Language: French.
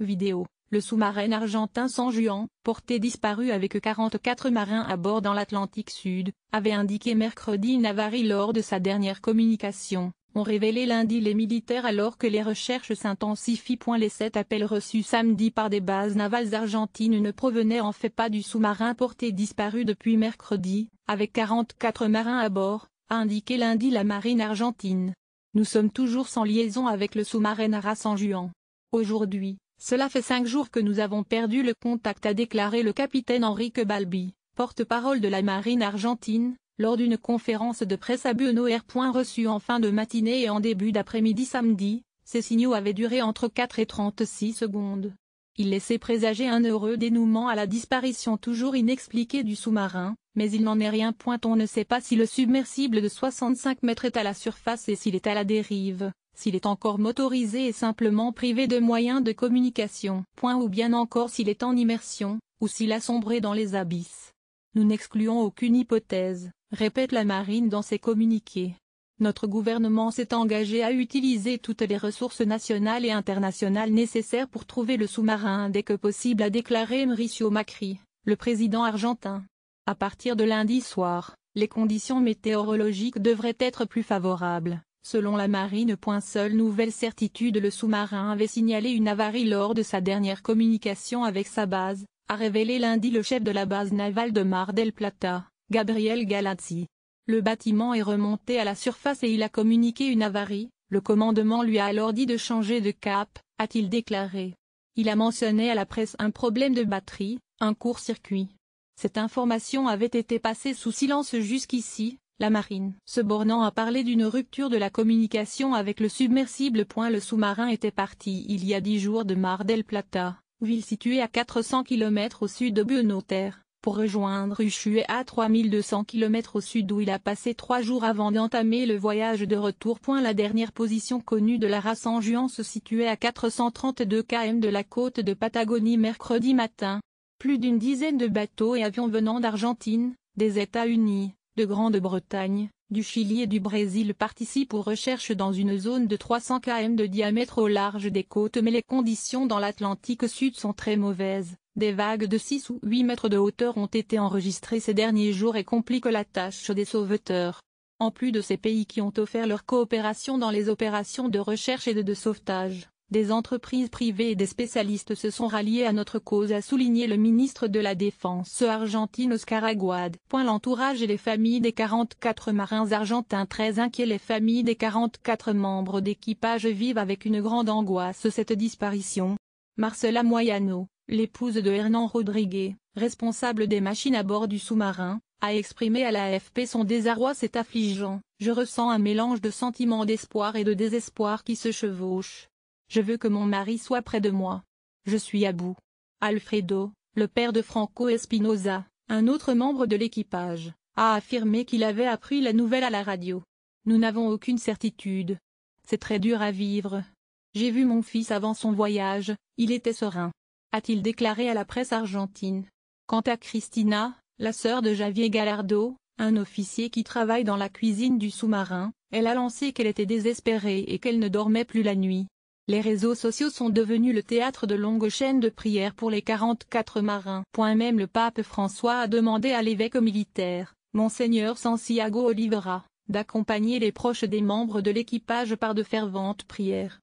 Vidéo. Le sous-marin argentin San Juan, porté disparu avec 44 marins à bord dans l'Atlantique Sud, avait indiqué mercredi une avarie lors de sa dernière communication, ont révélé lundi les militaires alors que les recherches s'intensifient. Les 7 appels reçus samedi par des bases navales argentines ne provenaient en fait pas du sous-marin porté disparu depuis mercredi, avec 44 marins à bord, a indiqué lundi la marine argentine. Nous sommes toujours sans liaison avec le sous-marin Ara San Juan. Aujourd'hui, cela fait 5 jours que nous avons perdu le contact, a déclaré le capitaine Enrique Balbi, porte-parole de la marine argentine, lors d'une conférence de presse à Buenos Aires. Reçue en fin de matinée et en début d'après-midi samedi, ces signaux avaient duré entre 4 et 36 secondes. Ils laissaient présager un heureux dénouement à la disparition toujours inexpliquée du sous-marin, mais il n'en est rien. On ne sait pas si le submersible de 65 mètres est à la surface et s'il est à la dérive, s'il est encore motorisé et simplement privé de moyens de communication, ou bien encore s'il est en immersion, ou s'il a sombré dans les abysses. Nous n'excluons aucune hypothèse, répète la marine dans ses communiqués. Notre gouvernement s'est engagé à utiliser toutes les ressources nationales et internationales nécessaires pour trouver le sous-marin dès que possible, a déclaré Mauricio Macri, le président argentin. À partir de lundi soir, les conditions météorologiques devraient être plus favorables, selon la marine. Seule nouvelle certitude, le sous-marin avait signalé une avarie lors de sa dernière communication avec sa base, a révélé lundi le chef de la base navale de Mar del Plata, Gabriel Galazzi. Le bâtiment est remonté à la surface et il a communiqué une avarie. Le commandement lui a alors dit de changer de cap, a-t-il déclaré. Il a mentionné à la presse un problème de batterie, un court-circuit. Cette information avait été passée sous silence jusqu'ici, la marine se bornant à parler d'une rupture de la communication avec le submersible. Le sous-marin était parti il y a 10 jours de Mar del Plata, ville située à 400 km au sud de Buenos Aires, pour rejoindre Ushuaia à 3200 km au sud où il a passé 3 jours avant d'entamer le voyage de retour. La dernière position connue de l'Ara San Juan se situait à 432 km de la côte de Patagonie mercredi matin. Plus d'une dizaine de bateaux et avions venant d'Argentine, des États-Unis, de Grande-Bretagne, du Chili et du Brésil participent aux recherches dans une zone de 300 km de diamètre au large des côtes, mais les conditions dans l'Atlantique Sud sont très mauvaises. Des vagues de 6 ou 8 mètres de hauteur ont été enregistrées ces derniers jours et compliquent la tâche des sauveteurs. En plus de ces pays qui ont offert leur coopération dans les opérations de recherche et de sauvetage, des entreprises privées et des spécialistes se sont ralliés à notre cause, a souligné le ministre de la Défense argentine Oscar Aguad. L'entourage et les familles des 44 marins argentins très inquiets. Les familles des 44 membres d'équipage vivent avec une grande angoisse cette disparition. Marcela Moyano, l'épouse de Hernán Rodríguez, responsable des machines à bord du sous-marin, a exprimé à l'AFP son désarroi. C'est affligeant, je ressens un mélange de sentiments d'espoir et de désespoir qui se chevauchent. Je veux que mon mari soit près de moi. Je suis à bout. Alfredo, le père de Franco Espinosa, un autre membre de l'équipage, a affirmé qu'il avait appris la nouvelle à la radio. Nous n'avons aucune certitude. C'est très dur à vivre. J'ai vu mon fils avant son voyage, il était serein, a-t-il déclaré à la presse argentine. Quant à Cristina, la sœur de Javier Gallardo, un officier qui travaille dans la cuisine du sous-marin, elle a lancé qu'elle était désespérée et qu'elle ne dormait plus la nuit. Les réseaux sociaux sont devenus le théâtre de longues chaînes de prières pour les 44 marins. Même le pape François a demandé à l'évêque militaire, Monseigneur Santiago Oliveira, d'accompagner les proches des membres de l'équipage par de ferventes prières.